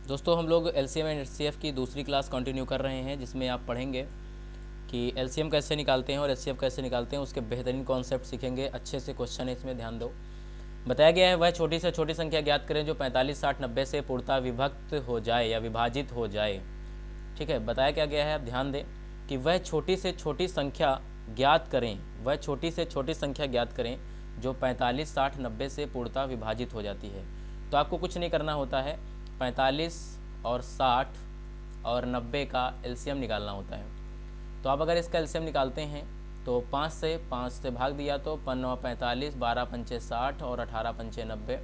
दोस्तों हम लोग एलसीएम एंड एचसीएफ की दूसरी क्लास कंटिन्यू कर रहे हैं, जिसमें आप पढ़ेंगे कि एलसीएम कैसे निकालते हैं और एचसीएफ कैसे निकालते हैं। उसके बेहतरीन कॉन्सेप्ट सीखेंगे। अच्छे से क्वेश्चन है, इसमें ध्यान दो। बताया गया है वह छोटी से छोटी संख्या ज्ञात करें जो 45, 60, 90 से पूर्णतः विभक्त हो जाए या विभाजित हो जाए। ठीक है, बताया क्या गया है, आप ध्यान दें कि वह छोटी से छोटी संख्या ज्ञात करें, वह छोटी से छोटी संख्या ज्ञात करें जो 45, 60, 90 से पूर्णतः विभाजित हो जाती है। तो आपको कुछ नहीं करना होता है, 45 और 60 और 90 का एलसीएम निकालना होता है। तो आप अगर इसका एलसीएम निकालते हैं तो 5 से भाग दिया तो 5 45, 12 पंचे 60 और 18 पंचे 90।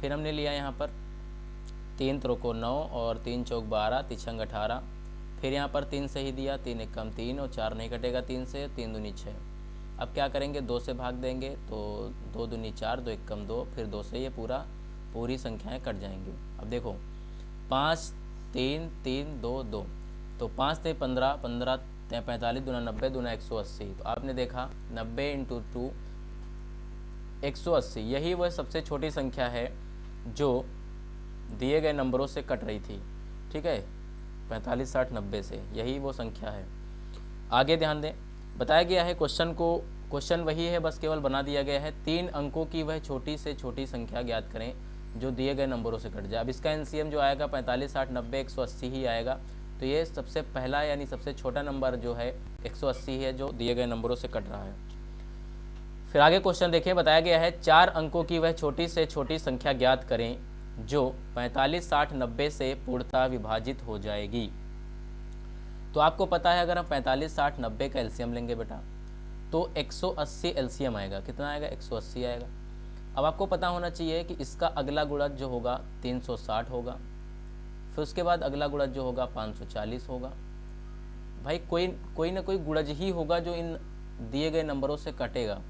फिर हमने लिया यहाँ पर 3 त्रोको 9 और 3 चौक 12, तिछंग 18। फिर यहाँ पर 3 से ही दिया, 3 एक कम 3 और 4 नहीं कटेगा 3 से, 3 दूनी 6। अब क्या करेंगे, 2 से भाग देंगे तो 2 दूनी 4, 2 एक कम 2, फिर 2 से ये पूरी संख्याएं कट जाएंगी। अब देखो 5 3 3 2 2, तो 5 से 15, 15 45 दूना 90 दूना 180। तो आपने देखा 90 इंटू 2 180, यही वह सबसे छोटी संख्या है जो दिए गए नंबरों से कट रही थी। ठीक है, 45, 60, 90 से, यही वो संख्या है। आगे ध्यान दें, बताया गया है क्वेश्चन वही है, बस केवल बना दिया गया है। 3 अंकों की वह छोटी से छोटी संख्या ज्ञात करें जो दिए गए नंबरों से कट जाए। अब इसका एलसीएम जो आएगा 45, 60, 90, 180 ही आएगा। तो ये सबसे पहला यानी सबसे छोटा नंबर जो है 180 है, जो दिए गए नंबरों से कट रहा है। फिर आगे क्वेश्चन देखिए, बताया गया है 4 अंकों की वह छोटी से छोटी संख्या ज्ञात करें जो 45, 60, 90 से पूर्णतः विभाजित हो जाएगी। तो आपको पता है अगर हम 45, 60, 90 का एलसीएम लेंगे बेटा तो 180 एलसीएम आएगा। कितना आएगा, 180 आएगा। अब आपको पता होना चाहिए कि इसका अगला गुणज जो होगा 360 होगा, फिर उसके बाद अगला गुणज जो होगा 540 होगा। भाई कोई ना कोई गुणज ही होगा जो इन दिए गए नंबरों से कटेगा,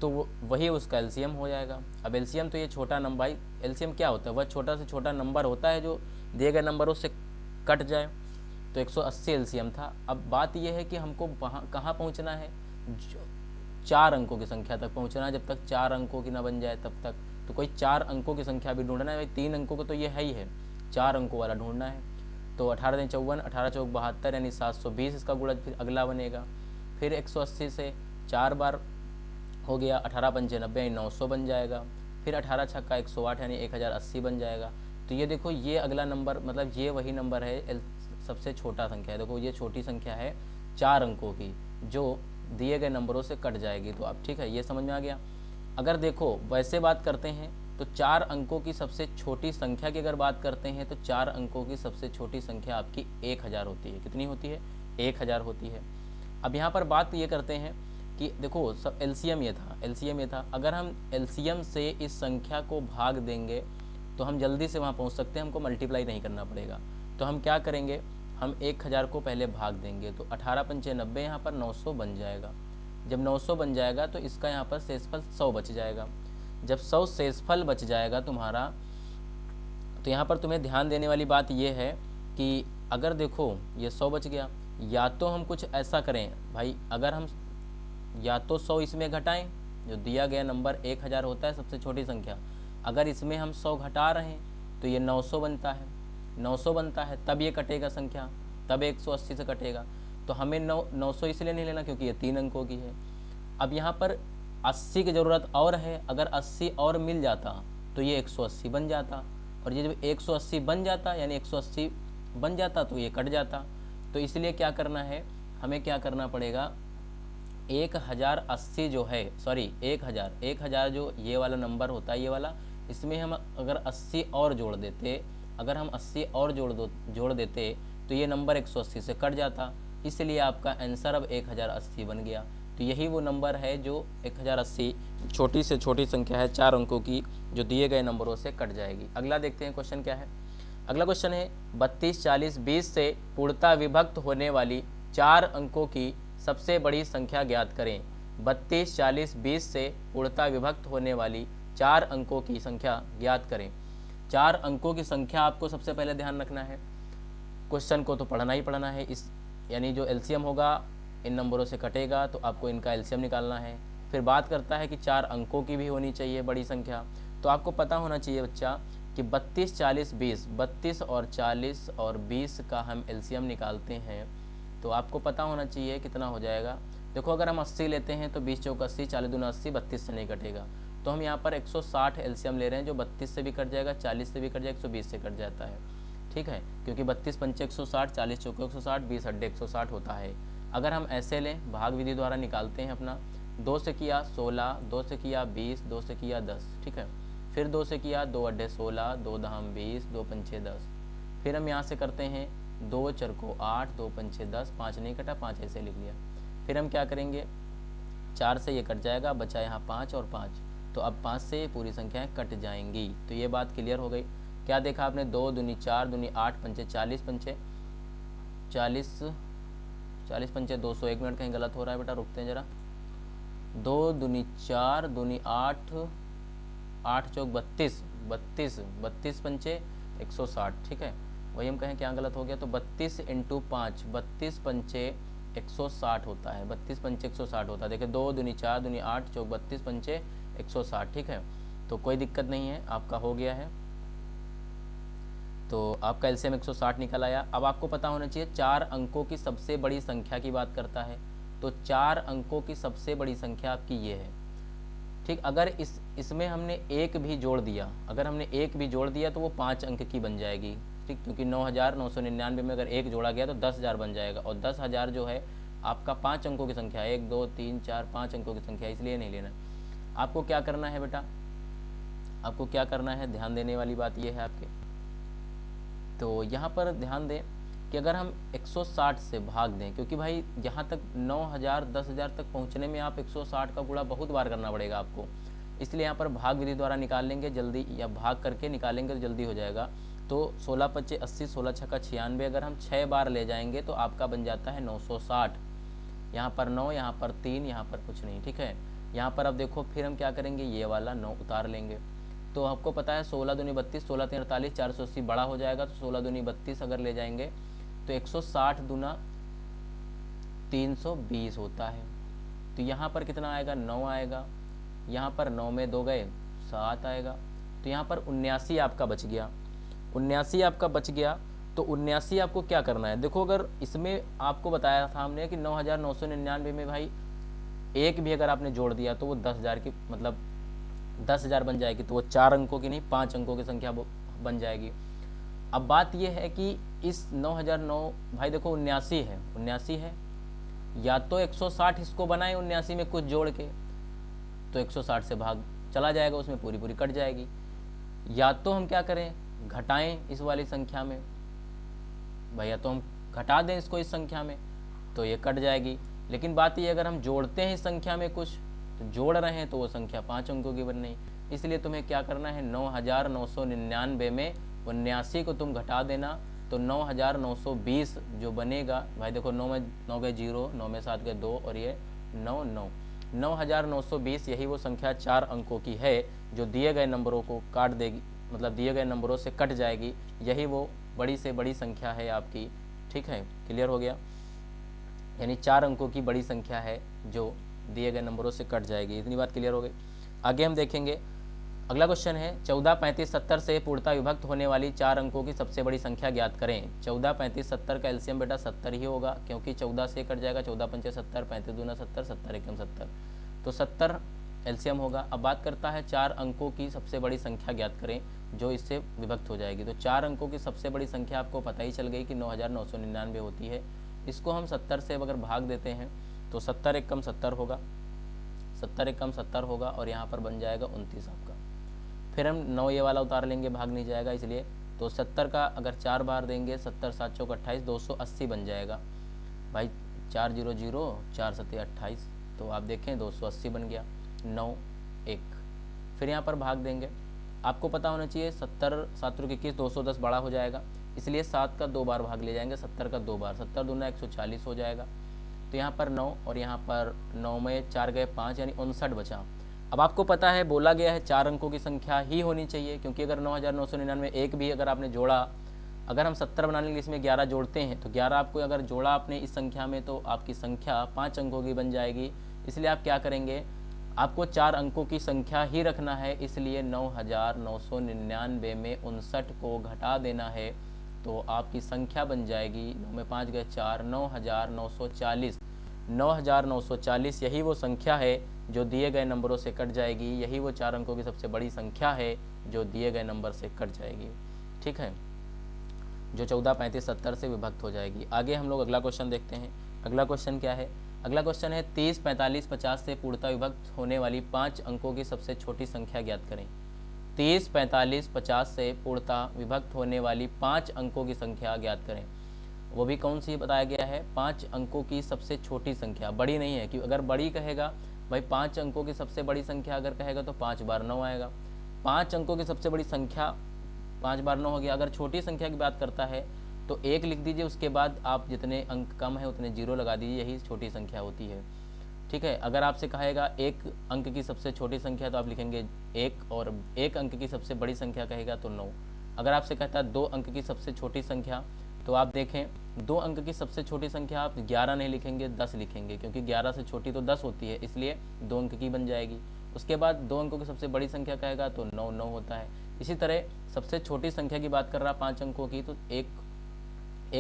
तो वही उसका एलसीएम हो जाएगा। अब एलसीएम तो ये छोटा नंबर, भाई एलसीएम क्या होता है, वह छोटा से छोटा नंबर होता है जो दिए गए नंबरों से कट जाए। तो 180 एलसीएम था। अब बात यह है कि हमको कहाँ पहुँचना है, 4 अंकों की संख्या तक पहुँचना है। जब तक 4 अंकों की ना बन जाए तब तक तो कोई 4 अंकों की संख्या भी ढूंढना है। भाई 3 अंकों को तो ये है ही है, 4 अंकों वाला ढूंढना है। तो 18 दिन 54, 18 चौक 72 यानी 720 इसका गुणज फिर अगला बनेगा। फिर 180 से 4 बार हो गया, 18 पंचे 90 यानी 900 बन जाएगा। फिर 18 छक्का 108 यानी 1080 बन जाएगा। तो ये देखो ये अगला नंबर, मतलब ये वही नंबर है, सबसे छोटा संख्या है। देखो ये छोटी संख्या है 4 अंकों की जो दिए गए नंबरों से कट जाएगी। तो अब ठीक है, ये समझ में आ गया। अगर देखो वैसे बात करते हैं तो 4 अंकों की सबसे छोटी संख्या की अगर बात करते हैं तो 4 अंकों की सबसे छोटी संख्या आपकी 1000 होती है। कितनी होती है, 1000 होती है। अब यहाँ पर बात ये करते हैं कि देखो सब एलसीएम ये था। अगर हम एलसीएम से इस संख्या को भाग देंगे तो हम जल्दी से वहाँ पहुँच सकते हैं, हमको मल्टीप्लाई नहीं करना पड़ेगा। तो हम क्या करेंगे, हम 1000 को पहले भाग देंगे तो 18 पंचे 90, यहाँ पर 900 बन जाएगा। जब 900 बन जाएगा तो इसका यहाँ पर शेषफल 100 बच जाएगा। जब 100 शेषफल बच जाएगा तुम्हारा, तो यहाँ पर तुम्हें ध्यान देने वाली बात यह है कि अगर देखो ये 100 बच गया, या तो हम कुछ ऐसा करें भाई, अगर हम या तो 100 इसमें घटाएं, जो दिया गया नंबर 1000 होता है सबसे छोटी संख्या, अगर इसमें हम 100 घटा रहे हैं तो ये 900 बनता है। 900 बनता है तब ये कटेगा संख्या, तब 180 से कटेगा। तो हमें 900 इसलिए नहीं लेना क्योंकि ये 3 अंकों की है। अब यहाँ पर 80 की ज़रूरत और है, अगर 80 और मिल जाता तो ये 180 बन जाता, और ये जब 180 बन जाता यानी 180 बन जाता तो ये कट जाता। तो इसलिए क्या करना है, हमें क्या करना पड़ेगा, 1080 जो है, सॉरी 1000 जो ये वाला नंबर होता है ये वाला, इसमें हम अगर 80 और जोड़ देते, अगर हम 80 और जोड़ देते तो ये नंबर 180 से कट जाता। इसलिए आपका आंसर अब 1080 बन गया। तो यही वो नंबर है जो 1080 छोटी से छोटी संख्या है 4 अंकों की, जो दिए गए नंबरों से कट जाएगी। अगला देखते हैं क्वेश्चन क्या है। अगला क्वेश्चन है 32, 40, 20 से पूर्णतः विभक्त होने वाली 4 अंकों की सबसे बड़ी संख्या ज्ञात करें। 32, 40, 20 से पूर्णतः विभक्त होने वाली 4 अंकों की संख्या ज्ञात करें। 4 अंकों की संख्या आपको सबसे पहले ध्यान रखना है, क्वेश्चन को तो पढ़ना ही पढ़ना है। इस यानी जो एलसीएम होगा इन नंबरों से कटेगा तो आपको इनका एलसीएम निकालना है। फिर बात करता है कि 4 अंकों की भी होनी चाहिए बड़ी संख्या। तो आपको पता होना चाहिए बच्चा कि 32, 40, 20, 32 और 40 और 20 का हम एलसीएम निकालते हैं तो आपको पता होना चाहिए कितना हो जाएगा। देखो अगर हम 80 लेते हैं तो 20 चौक 80, 40 दूना 80, 32 से नहीं कटेगा, तो हम यहाँ पर 160 एलसीएम ले रहे हैं, जो 32 से भी कट जाएगा, 40 से भी कट जाएगा, 120 से कट जाता है, ठीक है, क्योंकि 32 पंचे 160, 40 चौके 160, 20 अड्डे 160 होता है। अगर हम ऐसे लें, भाग विधि द्वारा निकालते हैं अपना, 2 से किया 16, 2 से किया 20, 2 से किया 10, ठीक है, फिर 2 से किया 2 अड्डे 16, 2 दहम 20, 2 पंचे 10, फिर हम यहाँ से करते हैं 2 चरको 8, 2 पंचे 10, 5 नहीं कटा, 5 ऐसे लिख लिया। फिर हम क्या करेंगे, 4 से ये कट जाएगा, बचा यहाँ 5 और 5, तो अब 5 से ये पूरी संख्याएँ कट जाएंगी। तो ये बात क्लियर हो गई। क्या देखा आपने, 2 दूनी 4, दूनी 8 पंचे 40 पंचे 40, 40 पंचे 200, 1 मिनट कहीं गलत हो रहा है बेटा, रुकते हैं ज़रा। 2 दूनी 4, दूनी 8, 8 चौक 32, 32, 32 पंचे 160, ठीक है, वही हम कहें क्या गलत हो गया, तो 32 इंटू 5, 32 पंचे 160 होता है, 32 पंचे 160 होता है। देखिए 2 दूनी 4, दूनी 8 चौक 32 पंचे 160, ठीक है, तो कोई दिक्कत नहीं है, आपका हो गया है। तो आपका एलसीएम 160 निकल आया। अब आपको पता होना चाहिए 4 अंकों की सबसे बड़ी संख्या की बात करता है, तो 4 अंकों की सबसे बड़ी संख्या आपकी ये है, ठीक। अगर इसमें हमने एक भी जोड़ दिया, अगर हमने एक भी जोड़ दिया तो वो 5 अंक की बन जाएगी, ठीक, क्योंकि 9999 में अगर एक जोड़ा गया तो 10,000 बन जाएगा, और 10,000 जो है आपका 5 अंकों की संख्या है, 1 2 3 4 5 अंकों की संख्या है, इसलिए नहीं लेना। आपको क्या करना है बेटा, आपको क्या करना है, ध्यान देने वाली बात यह है आपके, तो यहाँ पर ध्यान दें कि अगर हम 160 से भाग दें, क्योंकि भाई यहाँ तक 9,000 10,000 तक पहुँचने में आप 160 का गुणा बहुत बार करना पड़ेगा आपको, इसलिए यहाँ पर भाग विधि द्वारा निकाल लेंगे जल्दी, या भाग करके निकालेंगे तो जल्दी हो जाएगा। तो 16 पच्चे 80, 16 छक्का 96, अगर हम 6 बार ले जाएंगे तो आपका बन जाता है 960। यहाँ पर 9, यहाँ पर 3, यहाँ पर कुछ नहीं, ठीक है। यहाँ पर अब देखो फिर हम क्या करेंगे, ये वाला 9 उतार लेंगे, तो आपको पता है 16 दूनी 32, 16 3 48, 480 बड़ा हो जाएगा, तो 16 दूनी 32 अगर ले जाएंगे तो 160 दूना 320 होता है। तो यहाँ पर कितना आएगा, 9 आएगा, यहाँ पर 9 में 2 गए 7 आएगा, तो यहाँ पर 79 आपका बच गया, 79 आपका बच गया। तो 79 आपको क्या करना है, देखो अगर इसमें आपको बताया था हमने कि 9,999 में भाई एक भी अगर आपने जोड़ दिया तो वो 10,000 की मतलब 10,000 बन जाएगी, तो वो 4 अंकों की नहीं 5 अंकों की संख्या बन जाएगी। अब बात ये है कि इस 9,009 भाई देखो 79 है, 79 है, या तो 160 इसको बनाए 79 में कुछ जोड़ के, तो 160 से भाग चला जाएगा, उसमें पूरी पूरी कट जाएगी, या तो हम क्या करें, घटाएं इस वाली संख्या में भैया, तो हम घटा दें इसको इस संख्या में तो ये कट जाएगी। लेकिन बात ये अगर हम जोड़ते हैं इस संख्या में कुछ, तो जोड़ रहे हैं तो वो संख्या 5 अंकों की बन रही, इसलिए तुम्हें क्या करना है, 9,999 में 79 को तुम घटा देना, तो 9,920 जो बनेगा भाई देखो 9 में 9 गए 0, 9 में 7 गए 2 और ये 9 9, 9,920 यही वो संख्या 4 अंकों की है जो दिए गए नंबरों को काट देगी, मतलब दिए गए नंबरों से कट जाएगी, यही वो बड़ी से बड़ी संख्या है आपकी, ठीक है, क्लियर हो गया। यानी 4 अंकों की बड़ी संख्या है जो दिए गए नंबरों से कट जाएगी, इतनी बात क्लियर हो गई। आगे हम देखेंगे, अगला क्वेश्चन है 14 35 70 से पूर्णतः विभक्त होने वाली 4 अंकों की सबसे बड़ी संख्या ज्ञात करें। 14 35 70 का एलसीएम बेटा 70 ही होगा, क्योंकि 14 से कट जाएगा, 14 पंचे 70, 35 दूना 70, 70 एकम 70, तो 70 एलसीएम होगा। अब बात करता है 4 अंकों की सबसे बड़ी संख्या ज्ञात करें जो इससे विभक्त हो जाएगी। तो 4 अंकों की सबसे बड़ी संख्या आपको पता ही चल गई कि 9,999 होती है। इसको हम 70 से अगर भाग देते हैं तो 70 एकम 70 होगा, 70 एकम 70 होगा, और यहाँ पर बन जाएगा 29 आपका। फिर हम 9 ये वाला उतार लेंगे, भाग नहीं जाएगा इसलिए, तो 70 का अगर 4 बार देंगे, 70 7 चौक 28, 280 बन जाएगा भाई, 4 0 0 4 7 28, तो आप देखें 280 बन गया, 9 1। फिर यहाँ पर भाग देंगे, आपको पता होना चाहिए 70 7 21 210 बड़ा हो जाएगा, इसलिए 7 का 2 बार भाग ले जाएंगे, 70 का 2 बार, 70 दूना 140 हो जाएगा। तो यहाँ पर 9 और यहाँ पर 9 में 4 गए 5, यानी 59 बचा। अब आपको पता है बोला गया है 4 अंकों की संख्या ही होनी चाहिए, क्योंकि अगर 9,999 एक भी अगर आपने जोड़ा, अगर हम 70 बनाने के लिए इसमें 11 जोड़ते हैं तो 11 आपको अगर जोड़ा आपने इस संख्या में तो आपकी संख्या 5 अंकों की बन जाएगी। इसलिए आप क्या करेंगे, आपको 4 अंकों की संख्या ही रखना है, इसलिए 9999 में 59 को घटा देना है तो आपकी संख्या बन जाएगी 9 में 5 गए 4, 9940। 9940 यही वो संख्या है जो दिए गए नंबरों से कट जाएगी, यही वो 4 अंकों की सबसे बड़ी संख्या है जो दिए गए नंबर से कट जाएगी। ठीक है, जो 14, 35, 70 से विभक्त हो जाएगी। आगे हम लोग अगला क्वेश्चन देखते हैं। अगला क्वेश्चन क्या है? अगला क्वेश्चन है 30, 45, 50 से पूर्णतः विभक्त होने वाली 5 अंकों की सबसे छोटी संख्या ज्ञात करें। 30, 45, 50 से पूर्णतः विभक्त होने वाली 5 अंकों की संख्या ज्ञात करें। वो भी कौन सी बताया गया है? 5 अंकों की सबसे छोटी संख्या, बड़ी नहीं है, क्योंकि अगर बड़ी कहेगा भाई 5 अंकों की सबसे बड़ी संख्या अगर कहेगा तो 5 बार 9 आएगा। 5 अंकों की सबसे बड़ी संख्या 5 बार 9 हो गया। अगर छोटी संख्या की बात करता है तो 1 लिख दीजिए, उसके बाद आप जितने अंक कम है उतने 0 लगा दीजिए, यही छोटी संख्या होती है। ठीक है, अगर आपसे कहेगा 1 अंक की सबसे छोटी संख्या तो आप लिखेंगे 1, और 1 अंक की सबसे बड़ी संख्या कहेगा तो 9। अगर आपसे कहता है 2 अंक की सबसे छोटी संख्या तो आप देखें 2 अंक की सबसे छोटी संख्या आप 11 नहीं लिखेंगे, 10 लिखेंगे, क्योंकि 11 से छोटी तो 10 होती है, इसलिए 2 अंक की बन जाएगी। उसके बाद 2 अंकों की सबसे बड़ी संख्या कहेगा तो 9 9 होता है। इसी तरह सबसे छोटी संख्या की बात कर रहा 5 अंकों की तो 1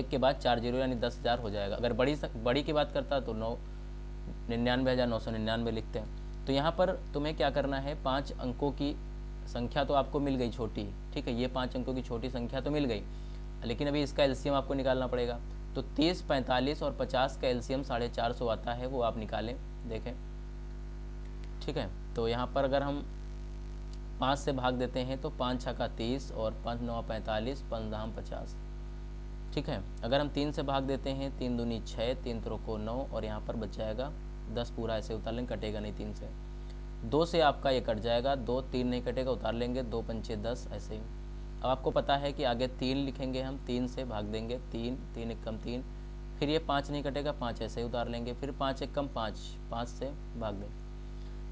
के बाद 4 0 यानी 10,000 हो जाएगा। अगर बड़ी की बात करता तो 99,999 लिखते हैं। तो यहाँ पर तुम्हें क्या करना है, 5 अंकों की संख्या तो आपको मिल गई छोटी, ठीक है, ये 5 अंकों की छोटी संख्या तो मिल गई, लेकिन अभी इसका एलसीएम आपको निकालना पड़ेगा। तो 30, 45 और 50 का एलसीएम 450 आता है, वो आप निकालें, देखें। ठीक है, तो यहाँ पर अगर हम 5 से भाग देते हैं तो 5 छक्का 30 और 5 9 45, 5 दाम 50। ठीक है, अगर हम 3 से भाग देते हैं 3 दूनी 6, 3 त्रोको 9 और यहाँ पर बच जाएगा 10, पूरा ऐसे उतार लेंगे, कटेगा नहीं 3 से। 2 से आपका ये कट जाएगा, 2 3 नहीं कटेगा, उतार लेंगे, 2 पंचे 10, ऐसे ही। अब आपको पता है कि आगे 3 लिखेंगे हम, 3 से भाग देंगे, 3 3 एक कम 3, फिर ये 5 नहीं कटेगा, 5 ऐसे ही उतार लेंगे, फिर 5 एक कम 5, 5 से भाग दें।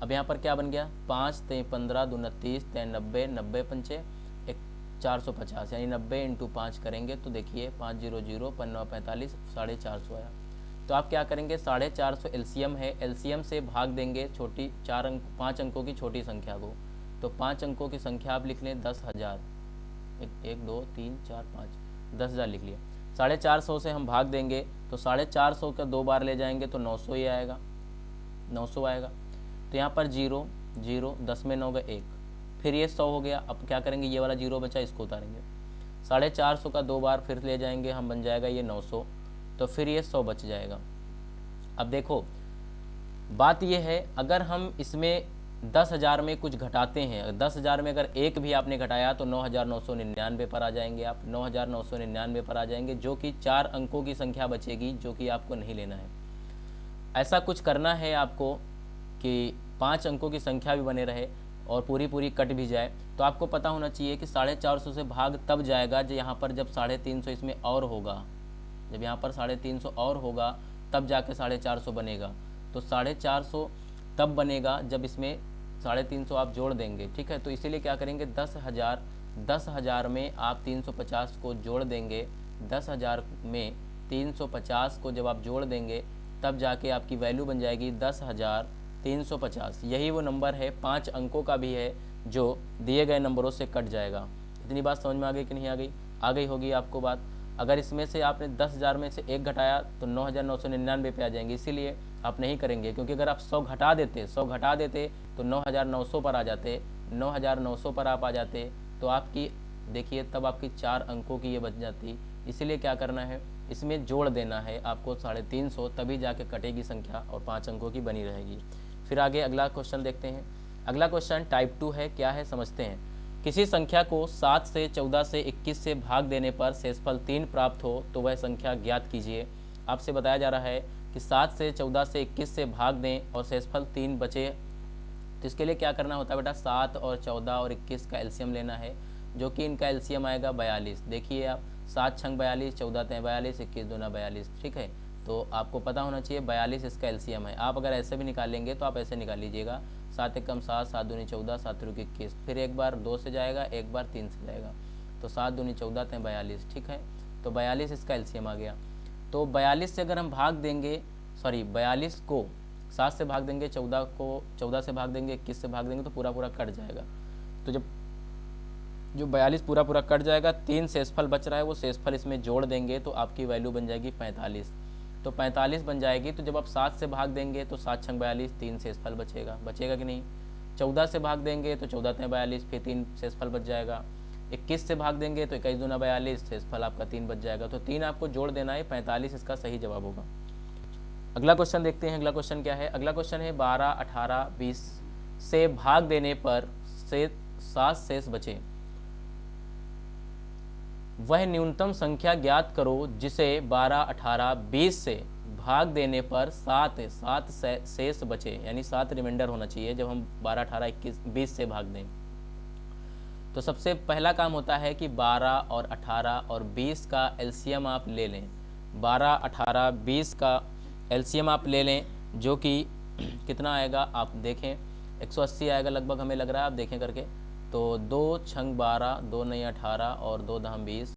अब यहाँ पर क्या बन गया, 5 3 15 2 29 3 90, 90 पंचे 450, यानी 90 × 5 करेंगे तो देखिए 5 0 0 9 45, 450 आया। तो आप क्या करेंगे, 450 एलसीएम है, एलसीएम से भाग देंगे छोटी 5 अंकों की छोटी संख्या को। तो 5 अंकों की संख्या आप लिख लें 10,000, 1 2 3 4 5, 10,000 लिख लिया। 450 से हम भाग देंगे तो 450 का 2 बार ले जाएंगे तो 900 ही आएगा, 900 आएगा। तो यहाँ पर 0 0, 10 में 9 का 1, फिर ये 100 हो गया। अब क्या करेंगे, ये वाला 0 बचा, इसको उतारेंगे। 450 का 2 बार फिर ले जाएंगे हम, बन जाएगा ये 900, तो फिर ये 100 बच जाएगा। अब देखो बात ये है, अगर हम इसमें 10,000 में कुछ घटाते हैं, 10,000 में अगर 1 भी आपने घटाया तो 9,999 पर आ जाएंगे आप, 9,999 पर आ जाएंगे, जो कि 4 अंकों की संख्या बचेगी, जो कि आपको नहीं लेना है। ऐसा कुछ करना है आपको कि 5 अंकों की संख्या भी बने रहे और पूरी कट भी जाए। तो आपको पता होना चाहिए कि 450 से भाग तब जाएगा जब यहाँ पर जब 350 इसमें और होगा, जब यहाँ पर 350 और होगा तब जाके 450 बनेगा। तो 450 तब बनेगा जब इसमें 350 आप जोड़ देंगे, ठीक है। तो इसीलिए क्या करेंगे, 10,000 में आप 350 को जोड़ देंगे, 10,000 में 350 को जब आप जोड़ देंगे तब जाके आपकी वैल्यू बन जाएगी 10,350। यही वो नंबर है, 5 अंकों का भी है, जो दिए गए नंबरों से कट जाएगा। इतनी बात समझ में आ गई कि नहीं आ गई? आ गई होगी आपको बात। अगर इसमें से आपने 10,000 में से 1 घटाया तो 9,999 पे आ जाएंगे, इसीलिए आप नहीं करेंगे, क्योंकि अगर आप 100 घटा देते तो 9,900 पर आ जाते, 9,900 पर आप आ जाते तो आपकी देखिए तब आपकी 4 अंकों की ये बच जाती। इसीलिए क्या करना है, इसमें जोड़ देना है आपको 350, तभी जाके कटेगी संख्या और 5 अंकों की बनी रहेगी। फिर आगे अगला क्वेश्चन देखते हैं। अगला क्वेश्चन टाइप 2 है, क्या है समझते हैं। किसी संख्या को 7 से 14 से 21 से भाग देने पर शेषफल 3 प्राप्त हो तो वह संख्या ज्ञात कीजिए। आपसे बताया जा रहा है कि 7 से 14 से 21 से भाग दें और शेषफल 3 बचे, तो इसके लिए क्या करना होता है बेटा, 7 और 14 और 21 का एलसीएम लेना है, जो कि इनका एलसीएम आएगा 42। देखिए आप, 7 छंग 42, 14 तें 42, 21 दूना 42, ठीक है। तो आपको पता होना चाहिए 42 इसका एलसीएम है। आप अगर ऐसे भी निकालेंगे तो आप ऐसे निकाल लीजिएगा, 7 एकम 7, 7 दूनी 14, 7 त्रिक 21, फिर एक बार 2 से जाएगा, एक बार 3 से जाएगा, तो 7 दूनी 14 तें 42, ठीक है। तो 42 इसका एलसीएम आ गया। तो 42 से अगर हम भाग देंगे, 42 को 7 से भाग देंगे 14 को, 14 से भाग देंगे 21 से भाग देंगे तो पूरा पूरा कट जाएगा। तो जब जो 42 पूरा पूरा कट जाएगा, 3 शेषफल बच रहा है, वो शेषफल इसमें जोड़ देंगे तो आपकी वैल्यू बन जाएगी 45। तो 45 बन जाएगी। तो जब आप 7 से भाग देंगे तो 7 छंग 42, 3 शेषफल बचेगा कि नहीं। 14 से भाग देंगे तो 14 तें 42, फिर 3 शेषफल बच जाएगा। 21 से भाग देंगे तो 21 दूना 42, शेषफल आपका 3 बच जाएगा। तो 3 आपको जोड़ देना है, 45 इसका सही जवाब होगा। अगला क्वेश्चन देखते हैं। अगला क्वेश्चन क्या है? अगला क्वेश्चन है 12, 18, 20 से भाग देने पर से 7 शेष बचे, वह न्यूनतम संख्या ज्ञात करो जिसे 12, 18, 20 से भाग देने पर 7 शेष बचे, यानी 7 रिमाइंडर होना चाहिए जब हम 12, 18, 21, 20 से भाग दें। तो सबसे पहला काम होता है कि 12 और 18 और 20 का एलसीएम आप ले लें। 12, 18, 20 का एलसीएम आप ले लें, जो कि कितना आएगा आप देखें, 180 आएगा लगभग हमें लग रहा है, आप देखें करके। तो 2 छंग 12, 2 नहीं 18 और 2 दहम 20।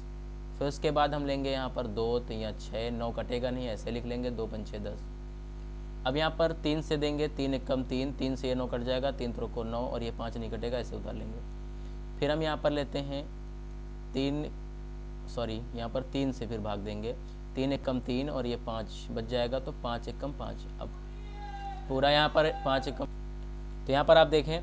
फिर उसके बाद हम लेंगे यहाँ पर 2 3 6, 9 कटेगा नहीं, ऐसे लिख लेंगे 2 5 6 10। अब यहाँ पर 3 से देंगे, 3 एकम 3, 3 से ये 9 कट जाएगा, 3 त्रों को 9 और ये 5 नहीं कटेगा, ऐसे उतार लेंगे। फिर हम यहाँ पर लेते हैं यहाँ पर 3 से फिर भाग देंगे, 3 एकम 3 और ये 5 बच जाएगा, तो 5 एकम 5। अब पूरा यहाँ पर 5 एकम, तो यहाँ पर आप देखें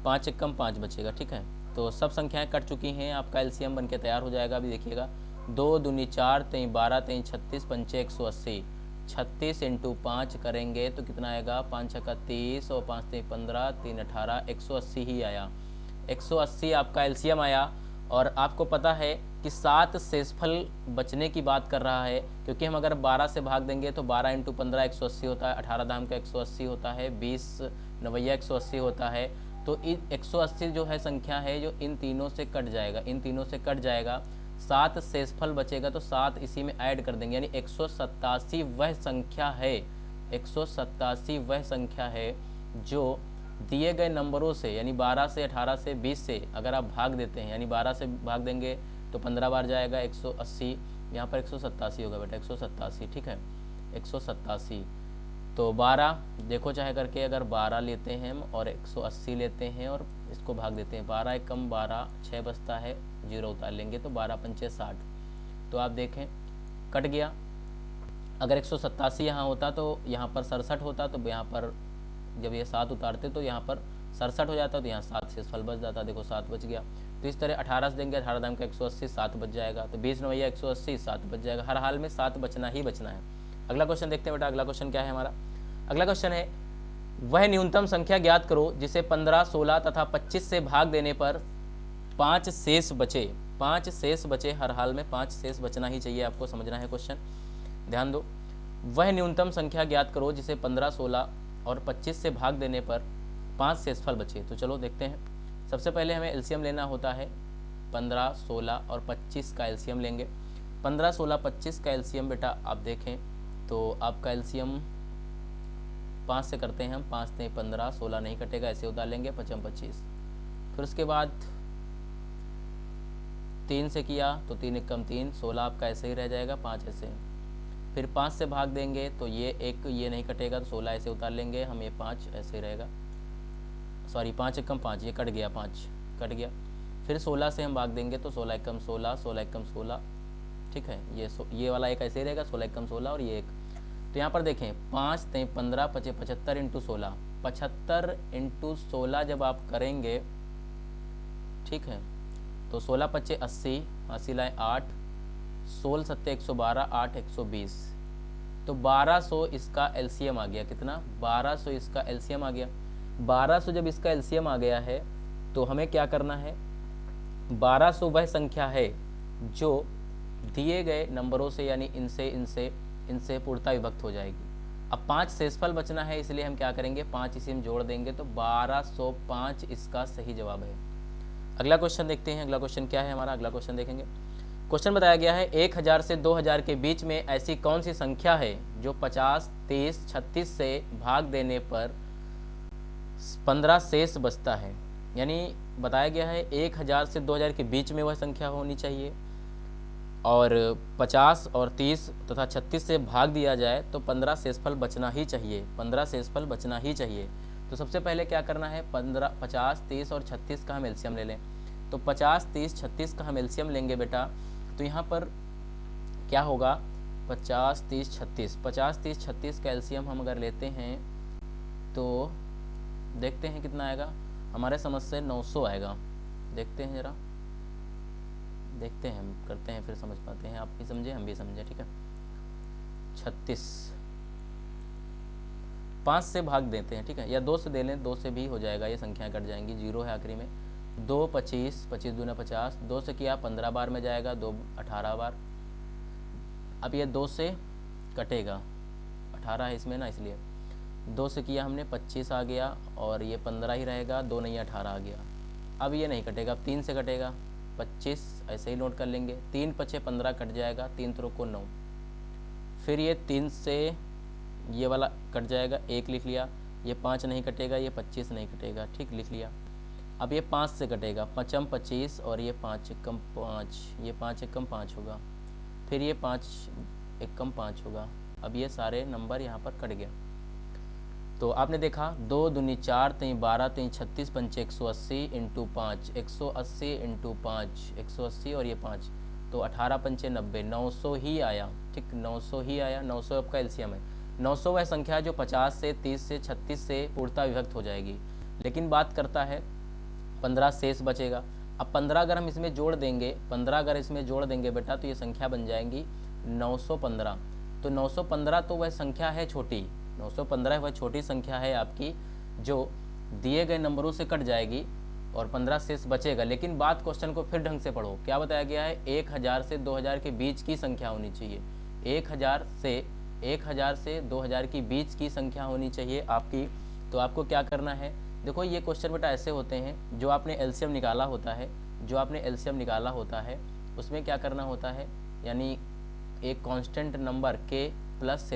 5 एकम 5 बचेगा, ठीक है। तो सब संख्याएं कट चुकी हैं, आपका एलसीएम बनके तैयार हो जाएगा। अभी देखिएगा, 2 दूनी 4, 3 12, 3 36, 5 180, 36 इंटू 5 करेंगे तो कितना आएगा, 5 छक्का 30 और 5 3 15, 3 18, 180 ही आया। 180 आपका एलसीएम आया। और आपको पता है कि 7 शेषफल बचने की बात कर रहा है, क्योंकि हम अगर 12 से भाग देंगे तो 12 इंटू 15 180 होता है, 18 दाम का 180 होता है, 20 नवैया 180 होता है। तो 180 जो है संख्या है जो इन तीनों से कट जाएगा, इन तीनों से कट जाएगा। 7 शेषफल बचेगा तो 7 इसी में ऐड कर देंगे, यानी 187 वह संख्या है, 187 वह संख्या है जो दिए गए नंबरों से, यानी 12 से 18 से 20 से अगर आप भाग देते हैं, यानी 12 से भाग देंगे तो 15 बार जाएगा 180, यहाँ पर 187 होगा बेटा, 187, ठीक है, 187। तो 12 देखो चाहे करके, अगर 12 लेते हैं हम और 180 लेते हैं और इसको भाग देते हैं, 12 एकम 12, 6 बचता है, 0 उतार लेंगे तो 12 पंचे 60। तो आप देखें कट गया। अगर 187 यहाँ होता तो यहाँ पर 67 होता, तो यहाँ पर जब ये 7 उतारते तो यहाँ पर 67 हो जाता, तो यहाँ 7 शेषफल बच जाता, देखो 7 बच गया। तो इस तरह 18 से देंगे, 18 दाम का 180, 7 बच जाएगा, तो 20 नवैया 180, 7 बच जाएगा। हर हाल में 7 बचना ही बचना है। अगला क्वेश्चन देखते हैं बेटा, अगला क्वेश्चन क्या है हमारा? अगला क्वेश्चन है, वह न्यूनतम संख्या ज्ञात करो जिसे 15, 16 तथा 25 से भाग देने पर 5 शेष बचे। 5 शेष बचे, हर हाल में 5 शेष बचना ही चाहिए, आपको समझना है क्वेश्चन, ध्यान दो। वह न्यूनतम संख्या ज्ञात करो जिसे 15, 16 और 25 से भाग देने पर 5 शेषफल बचे। तो चलो देखते हैं। सबसे पहले हमें एलसीएम लेना होता है, 15, 16 और 25 का एलसीएम लेंगे। 15, 16, 25 का एलसीएम बेटा आप देखें तो आपका एलसीएम 5 से करते हैं हम, 5 से 15, 16 नहीं कटेगा, ऐसे उतार लेंगे, 5 25। फिर उसके बाद 3 से किया तो 3 एकम 3, 16 आपका ऐसे ही रह जाएगा, 5 ऐसे। फिर 5 से भाग देंगे तो ये नहीं कटेगा, तो 16 ऐसे उतार लेंगे हम, ये 5 ऐसे ही रहेगा, सॉरी 5 एकम 5, ये कट गया, 5 कट गया। फिर 16 से हम भाग देंगे तो 16 एकम 16, 16 एकम 16, ठीक है, ये वाला एक ऐसे ही रहेगा, 16 एकम 16 और ये एक। तो यहाँ पर देखें 5 3 15, 75 इंटू 16, 75 इंटू 16 जब आप करेंगे, ठीक है, तो 16 पच्चे 80, 80 लाए 8, 16 सत्ते 112, 8 120, तो 1200 इसका एलसीएम आ गया। कितना? 1200 इसका एलसीएम आ गया। 1200 जब इसका एलसीएम आ गया है तो हमें क्या करना है, 1200 वह संख्या है जो दिए गए नंबरों से, यानी इनसे पूर्णतः विभक्त हो जाएगी। अब 5 शेषफल बचना है, इसलिए हम क्या करेंगे, 5 इसी में जोड़ देंगे, तो 1205 इसका सही जवाब है। अगला क्वेश्चन देखते हैं। अगला क्वेश्चन क्या है हमारा? अगला क्वेश्चन देखेंगे। क्वेश्चन बताया गया है 1000 से 2000 के बीच में ऐसी कौन सी संख्या है जो 50, 30, 36 से भाग देने पर 15 शेष बचता है। यानी बताया गया है 1000 से 2000 के बीच में वह संख्या होनी चाहिए, और 50 और 30 तथा 36 से भाग दिया जाए तो 15 शेषफल बचना ही चाहिए, 15 शेषफल बचना ही चाहिए। तो सबसे पहले क्या करना है, 15, 50, 30 और 36 का हम एलसीएम ले लें। तो 50, 30, 36 का हम एलसीएम लेंगे बेटा, तो यहाँ पर क्या होगा, 50, 30, 36, 50, 30, 36 का एलसीएम हम अगर लेते हैं तो देखते हैं कितना आएगा, हमारे समझ से 900 आएगा। देखते हैं ज़रा, देखते हैं, हम करते हैं फिर समझ पाते हैं, आप भी समझे हम भी समझे, ठीक है। 36 5 से भाग देते हैं, ठीक है, या 2 से दे लें, 2 से भी हो जाएगा, ये संख्याएं कट जाएंगी, 0 है आखिरी में। 2 25, 25 दूना 50, 2 से किया 15 बार में जाएगा, 2 18 बार। अब ये 2 से कटेगा, 18 है इसमें ना, इसलिए 2 से किया हमने 25 आ गया, और ये 15 ही रहेगा, 2 नहीं 18 आ गया। अब ये नहीं कटेगा, अब 3 से कटेगा 25, ऐसे ही नोट कर लेंगे, 3 पचे 15 कट जाएगा, 3 त्रों को 9। फिर ये 3 से ये वाला कट जाएगा, 1 लिख लिया, ये 5 नहीं कटेगा, ये 25 नहीं कटेगा, ठीक, लिख लिया। अब ये 5 से कटेगा, 5 25 और ये 5 एकम 5, ये 5 एकम 5 होगा, फिर ये 5 एकम 5 होगा। अब ये सारे नंबर यहाँ पर कट गया। तो आपने देखा 2 दूनी 4, 3 12, 3 36, 5 180 इंटू 5, 180 इंटू 5, 180 और ये 5, तो 18 पंचे 90, 900 ही आया, ठीक, 900 ही आया। 900 आपका एलसीएम है। 900 वह संख्या है जो 50 से 30 से 36 से पूर्णतः विभक्त हो जाएगी। लेकिन बात करता है 15 शेष बचेगा। अब 15 अगर हम इसमें जोड़ देंगे, 15 अगर इसमें जोड़ देंगे बेटा, तो ये संख्या बन जाएंगी 915। तो 915 तो वह संख्या है छोटी, 915 वह छोटी संख्या है आपकी जो दिए गए नंबरों से कट जाएगी और 15 शेष बचेगा। लेकिन बात क्वेश्चन को फिर ढंग से पढ़ो, क्या बताया गया है, 1000 से 2000 के बीच की संख्या होनी चाहिए। 1000 से 2000 के बीच की संख्या होनी चाहिए आपकी। तो आपको क्या करना है, देखो ये क्वेश्चन बेटा ऐसे होते हैं, जो आपने एलसीएम निकाला होता है, उसमें क्या करना होता है, यानी एक कांस्टेंट नंबर के प्लस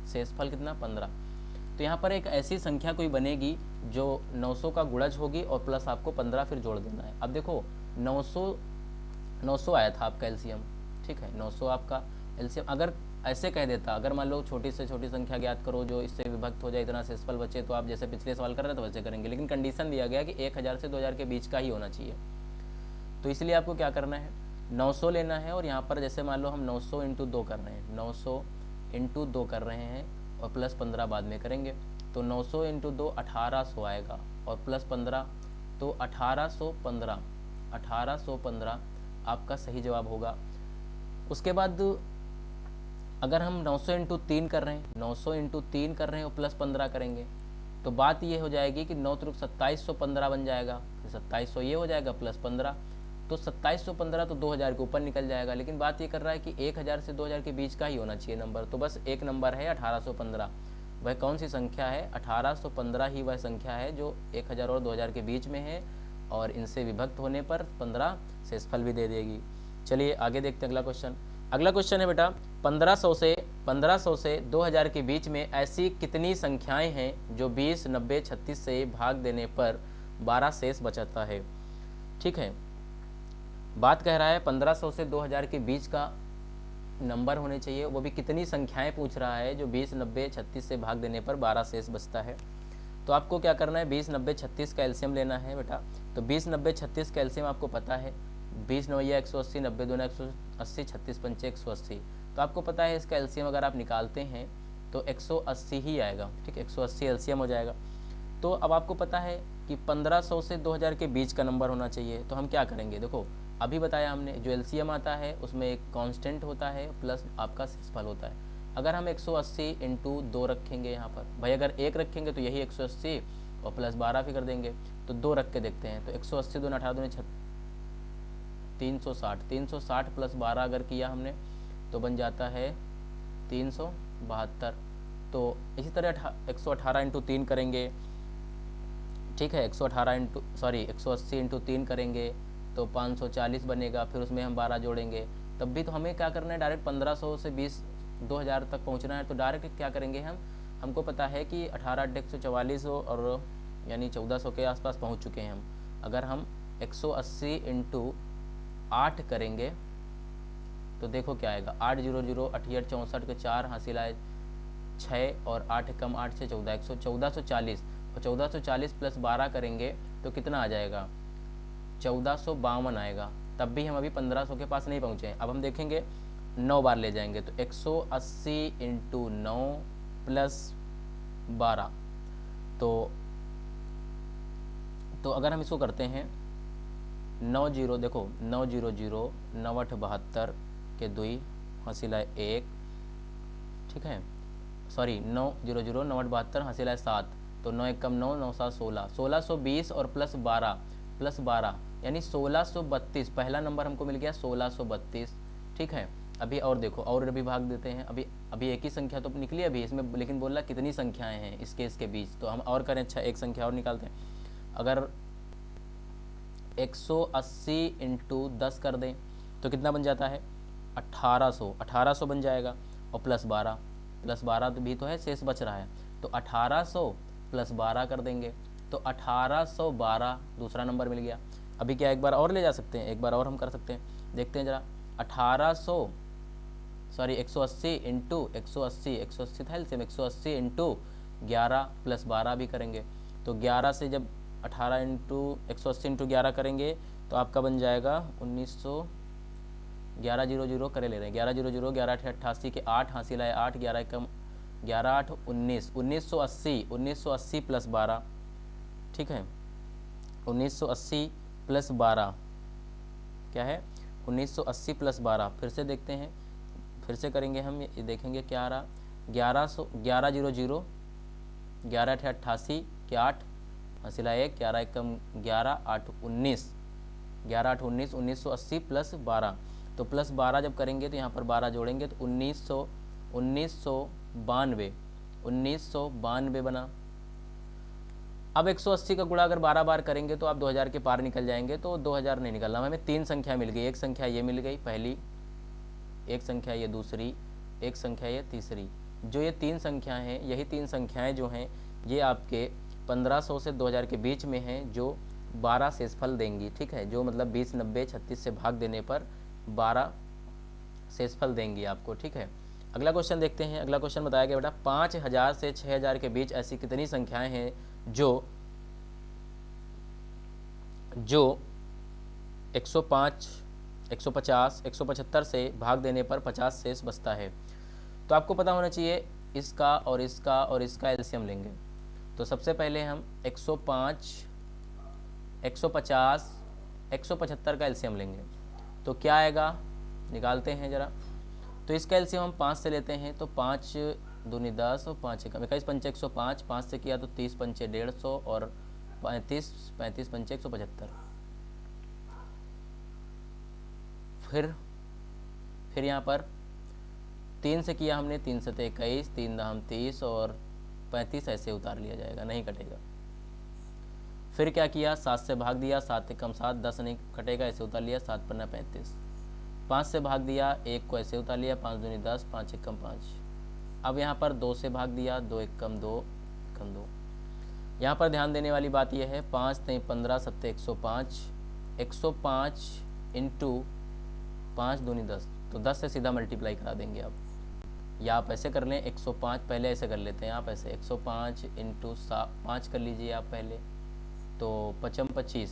शेषफल कितना, 15। तो यहाँ पर एक ऐसी संख्या कोई बनेगी जो 900 का गुणज होगी और प्लस आपको 15 फिर जोड़ देना है। अब देखो 900 आया था आपका एलसीएम, ठीक है, 900 आपका एलसीएम। अगर ऐसे कह देता, अगर मान लो छोटी से छोटी संख्या ज्ञात करो जो इससे विभक्त हो जाए, इतना शेषफल बचे, तो आप जैसे पिछले सवाल कर रहे थे वैसे करेंगे। लेकिन कंडीशन दिया गया कि 1000 से 2000 के बीच का ही होना चाहिए। तो इसलिए आपको क्या करना है, 900 लेना है, और यहाँ पर जैसे मान लो हम 900 इंटू 2 कर रहे हैं, 900 इंटू 2 कर रहे हैं और प्लस 15 बाद में करेंगे। तो 900 इंटू 2 1800 आएगा, और प्लस 15 तो 1815 आपका सही जवाब होगा। उसके बाद अगर हम 900 इंटू 3 कर रहे हैं, 900 इंटू 3 कर रहे हैं और प्लस 15 करेंगे, तो बात ये हो जाएगी कि 9 त्रिक 2715 बन जाएगा, फिर 2700 ये हो जाएगा प्लस 15, तो 2715 तो 2000 के ऊपर निकल जाएगा। लेकिन बात ये कर रहा है कि 1000 से 2000 के बीच का ही होना चाहिए नंबर, तो बस एक नंबर है 1815। वह कौन सी संख्या है, 1815 ही वह संख्या है जो 1000 और 2000 के बीच में है, और इनसे विभक्त होने पर 15 शेषफल भी दे देगी। चलिए आगे देखते हैं अगला क्वेश्चन। अगला क्वेश्चन है बेटा, 1500 से 2000 के बीच में ऐसी कितनी संख्याएं हैं जो 20, 90, 36 से भाग देने पर 12 शेष बचता है। ठीक है, बात कह रहा है 1500 से 2000 के बीच का नंबर होने चाहिए, वो भी कितनी संख्याएं पूछ रहा है जो 20, 90, 36 से भाग देने पर 12 शेष बचता है। तो आपको क्या करना है, 20, 90, 36 का एलसीएम लेना है बेटा। तो 20, 90, 36 का एलसीएम आपको पता है, 20 9 180, 90 2 180, 36 5 180। तो आपको पता है इसका एलसीएम अगर आप निकालते हैं तो 180 ही आएगा। ठीक, 180 एलसीएम हो जाएगा। तो अब आपको पता है कि 1500 से 2000 के बीच का नंबर होना चाहिए। तो हम क्या करेंगे, देखो अभी बताया हमने, जो एलसीएम आता है उसमें एक कांस्टेंट होता है प्लस आपका शेषफल होता है। अगर हम 180 इंटू 2 रखेंगे यहाँ पर, भाई अगर 1 रखेंगे तो यही 180 और प्लस 12 भी कर देंगे, तो 2 रख के देखते हैं। तो 180 2 18 2 360, 360 प्लस 12 अगर किया हमने तो बन जाता है 372। तो इसी तरह 118 इंटू 3 करेंगे, ठीक है, 180 इंटू 3 करेंगे तो 540 बनेगा। फिर उसमें हम 12 जोड़ेंगे, तब भी तो हमें क्या करना है, डायरेक्ट 1500 से 2000 तक पहुंचना है। तो डायरेक्ट क्या करेंगे हमको पता है कि 18 144 और यानी 1400 के आसपास पहुंच चुके हैं हम। अगर हम 180 इंटू 8 करेंगे तो देखो क्या आएगा, 8 0 0 68 64 के 4 हासिल आए 6 और 8 कम 8 से 14 1440 और 1440 प्लस 12 करेंगे तो कितना आ जाएगा, 1452 आएगा। तब भी हम अभी 1500 के पास नहीं पहुँचे हैं। अब हम देखेंगे 9 बार ले जाएंगे तो 180 इंटू 9 प्लस 12 तो अगर हम इसको करते हैं 9 0 देखो 9 0 0 9 8 72 के 2 हासिल है 1, ठीक है, सॉरी 9 0 0 9 8 72 हासिल है 7, तो 9 1 कम 9 9 7 16 1620 और प्लस 12 यानी 1632। पहला नंबर हमको मिल गया 1632, ठीक है। अभी और देखो और भी भाग देते हैं। अभी एक ही संख्या तो निकली अभी इसमें, लेकिन बोल रहा कितनी संख्याएं हैं इसके बीच, तो हम और करें। अच्छा एक संख्या और निकालते हैं। अगर 180 इंटू 10 कर दें तो कितना बन जाता है, 1800 बन जाएगा। और प्लस 12 तो भी तो है, शेष बच रहा है, तो 1800 प्लस 12 कर देंगे तो 1812 दूसरा नंबर मिल गया। अभी क्या एक बार और ले जा सकते हैं, एक बार और हम कर सकते हैं, देखते हैं जरा। 180 इंटू 180 था एलसीएम, 180 इंटू 11 प्लस 12 भी करेंगे तो 11 से जब 18 इंटू 180 इंटू 11 करेंगे तो आपका बन जाएगा 1900 11 0 0 करे ले रहे हैं 11 0 0 11 88 के 8 हासिल आए 8 11 कम 11 8 19 1980 प्लस 12, ठीक है, 1980 प्लस 12 क्या है, 1980 प्लस 12। फिर से देखते हैं, फिर से करेंगे हम, ये देखेंगे क्या आ रहा। 11 0 0 11 88 के 8 हासिल आए 1 11 कम 11 8 19 11 8 19 1980 प्लस 12। तो प्लस 12 जब करेंगे तो यहाँ पर 12 जोड़ेंगे तो 1992 बना। अब 180 का गुणा अगर 12 बार करेंगे तो आप 2000 के पार निकल जाएंगे, तो 2000 नहीं निकलना, हमें 3 संख्या मिल गई। एक संख्या ये मिल गई पहली, एक संख्या ये दूसरी, एक संख्या ये तीसरी। जो ये 3 संख्याएं हैं, यही 3 संख्याएं जो हैं ये आपके 1500 से 2000 के बीच में हैं, जो 12 शेषफल देंगी, ठीक है, जो मतलब 20 90 36 से भाग देने पर 12 शेषफल देंगी आपको, ठीक है। अगला क्वेश्चन देखते हैं। अगला क्वेश्चन बताया गया बेटा 5000 से 6000 के बीच ऐसी कितनी संख्याएं हैं जो 105 150 175 से भाग देने पर 50 शेष बचता है। तो आपको पता होना चाहिए इसका और इसका और इसका एलसीएम लेंगे। तो सबसे पहले हम 105 150 175 का एलसीएम लेंगे तो क्या आएगा, निकालते हैं ज़रा। तो इसका एलसीएम हम 5 से लेते हैं तो 5 दूनी 10 और 5 एकम 21 पंचे 105, 5 से किया तो 30 पंचे 150 और 35 पंचे 175। फिर यहाँ पर 3 से किया हमने, 3 से 21, 3 दाम 30 और 35 ऐसे उतार लिया जाएगा, नहीं कटेगा। फिर क्या किया, 7 से भाग दिया, 7 एकम 7 10 नहीं कटेगा, ऐसे उतार लिया, 7 पन्ना 35। 5 से भाग दिया, 1 को ऐसे उतार लिया, 5 दूनी 10, 5 एकम 5। अब यहाँ पर 2 से भाग दिया, 2 एकम 2 कम 2। यहाँ पर ध्यान देने वाली बात यह है 5 3 15 7 105 105 इंटू 5 दूनी 10, तो 10 से सीधा मल्टीप्लाई करा देंगे आप, या आप ऐसे कर लें 105, पहले ऐसे कर लेते हैं आप, ऐसे 105 इंटू 5 कर लीजिए आप पहले, तो 55 25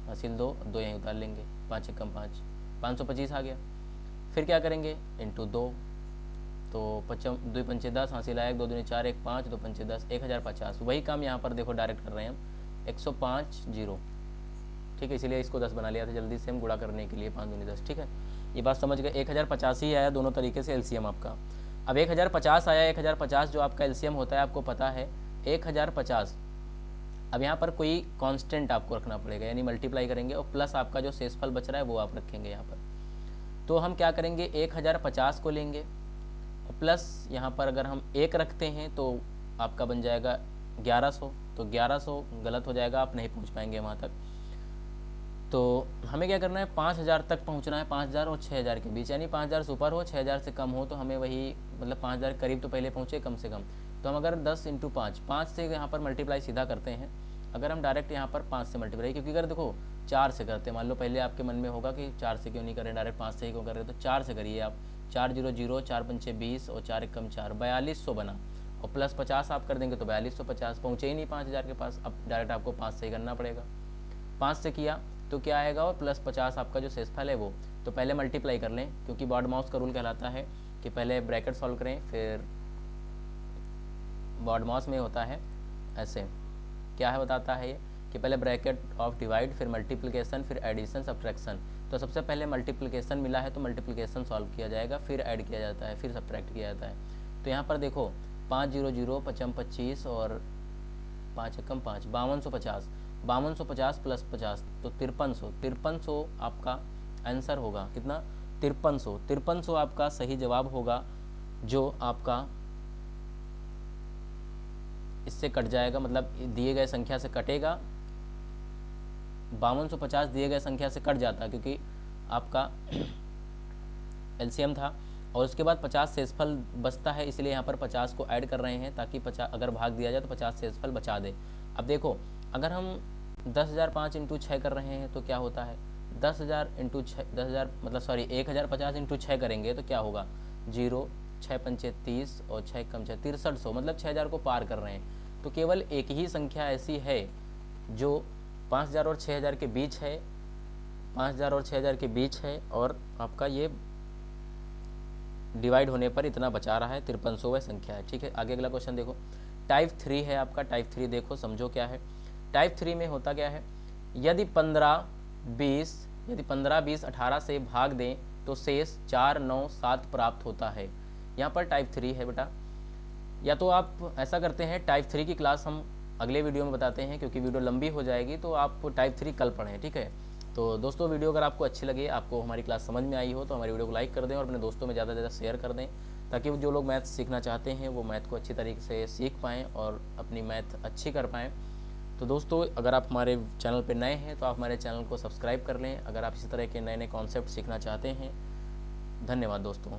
हासिल 2 यहीं उतार लेंगे, 5 एकम 5 525 आ गया। फिर क्या करेंगे, इंटू 2, तो 2 पंचे 10 हासिल आया, 2 दूनी 4 1 5 2 पंचे 10 1050। वही काम यहाँ पर देखो डायरेक्ट कर रहे हैं हम, 105 0, ठीक है, इसीलिए इसको 10 बना लिया था जल्दी से हम गुणा करने के लिए, 5 दूनी 10, ठीक है, ये बात समझ गए। 1050 ही आया दोनों तरीके से एलसीएम आपका। अब 1050 आया, 1050 जो आपका एलसीएम होता है आपको पता है 1050। अब यहाँ पर कोई कांस्टेंट आपको रखना पड़ेगा, यानी मल्टीप्लाई करेंगे और प्लस आपका जो शेषफल बच रहा है वो आप रखेंगे यहाँ पर। तो हम क्या करेंगे, 1050 को लेंगे और प्लस यहाँ पर अगर हम 1 रखते हैं तो आपका बन जाएगा 1100, तो 1100 गलत हो जाएगा, आप नहीं पहुँच पाएंगे वहाँ तक। तो हमें क्या करना है, 5000 तक पहुँचना है, 5000 और 6000 के बीच, यानी 5000 से ऊपर हो 6000 से कम हो, तो हमें वही मतलब 5000 करीब तो पहले पहुँचे कम से कम। तो हम अगर 10 इंटू 5 से यहाँ पर मल्टीप्लाई सीधा करते हैं, अगर हम डायरेक्ट यहाँ पर 5 से मल्टीप्लाई, क्योंकि अगर देखो 4 से करते हैं। मान लो पहले आपके मन में होगा कि 4 से क्यों नहीं कर रहे, डायरेक्ट 5 से ही क्यों कर रहे, तो 4 से करिए आप। 4 0 0, 4 पंचे 20 और 4 एकम 4, 4200 बना। और प्लस 50 आप कर देंगे तो 4250, पहुँचे ही नहीं 5000 के पास। अब डायरेक्ट आपको 5 से ही करना पड़ेगा। 5 से किया तो क्या आएगा, और प्लस 50 आपका जो शेषफल है वो। तो पहले मल्टीप्लाई कर लें, क्योंकि बॉड माउस का रूल कहलाता है कि पहले ब्रैकेट सॉल्व करें, फिर बॉड माउस में होता है ऐसे, क्या है बताता है ये कि पहले ब्रैकेट ऑफ डिवाइड, फिर मल्टीप्लिकेशन, फिर एडिशन, सब्ट्रैक्शन। तो सबसे पहले मल्टीप्लिकेशन मिला है तो मल्टीप्लिकेशन सॉल्व किया जाएगा, फिर ऐड किया जाता है, फिर सब्ट्रैक्ट किया जाता है। तो यहाँ पर देखो 5 0 0, 55 25 और 5 एकम 5, 5250, 5250 प्लस 50 तो 5300। 5300 आपका आंसर होगा, कितना, 5300। 5300 आपका सही जवाब होगा, जो आपका इससे कट जाएगा, मतलब दिए गए संख्या से कटेगा। 5250 दिए गए संख्या से कट जाता है क्योंकि आपका एलसीएम था, और उसके बाद 50 शेषफल बचता है, इसलिए यहाँ पर 50 को ऐड कर रहे हैं ताकि 50 अगर भाग दिया जाए तो 50 शेषफल बचा दे। अब देखो अगर हम 10,005 इंटू 6 कर रहे हैं तो क्या होता है, 10,000 इंटू 6, 10,000 मतलब सॉरी 1050 इंटू 6 करेंगे तो क्या होगा, 0, 6 पंचे 30 और 6 कम 6 6300, मतलब 6000 को पार कर रहे हैं। तो केवल एक ही संख्या ऐसी है जो 5000 और 6000 के बीच है, 5000 और 6000 के बीच है, और आपका ये डिवाइड होने पर इतना बचा रहा है, 5300 संख्या है। ठीक है, आगे अगला क्वेश्चन देखो, टाइप 3 है आपका। टाइप 3 देखो, समझो क्या है। टाइप 3 में होता क्या है, यदि 15 20 18 से भाग दें तो शेष 4 9 7 प्राप्त होता है। यहाँ पर टाइप 3 है बेटा। या तो आप ऐसा करते हैं, टाइप 3 की क्लास हम अगले वीडियो में बताते हैं, क्योंकि वीडियो लंबी हो जाएगी, तो आप टाइप 3 कल पढ़ें। ठीक है, तो दोस्तों वीडियो अगर आपको अच्छी लगे, आपको हमारी क्लास समझ में आई हो, तो हमारी वीडियो को लाइक कर दें और अपने दोस्तों में ज़्यादा से ज़्यादा शेयर कर दें, ताकि जो लोग मैथ सीखना चाहते हैं वो मैथ को अच्छी तरीके से सीख पाएँ और अपनी मैथ अच्छी कर पाएँ। तो दोस्तों अगर आप हमारे चैनल पर नए हैं तो आप हमारे चैनल को सब्सक्राइब कर लें, अगर आप इसी तरह के नए नए कॉन्सेप्ट सीखना चाहते हैं। धन्यवाद दोस्तों।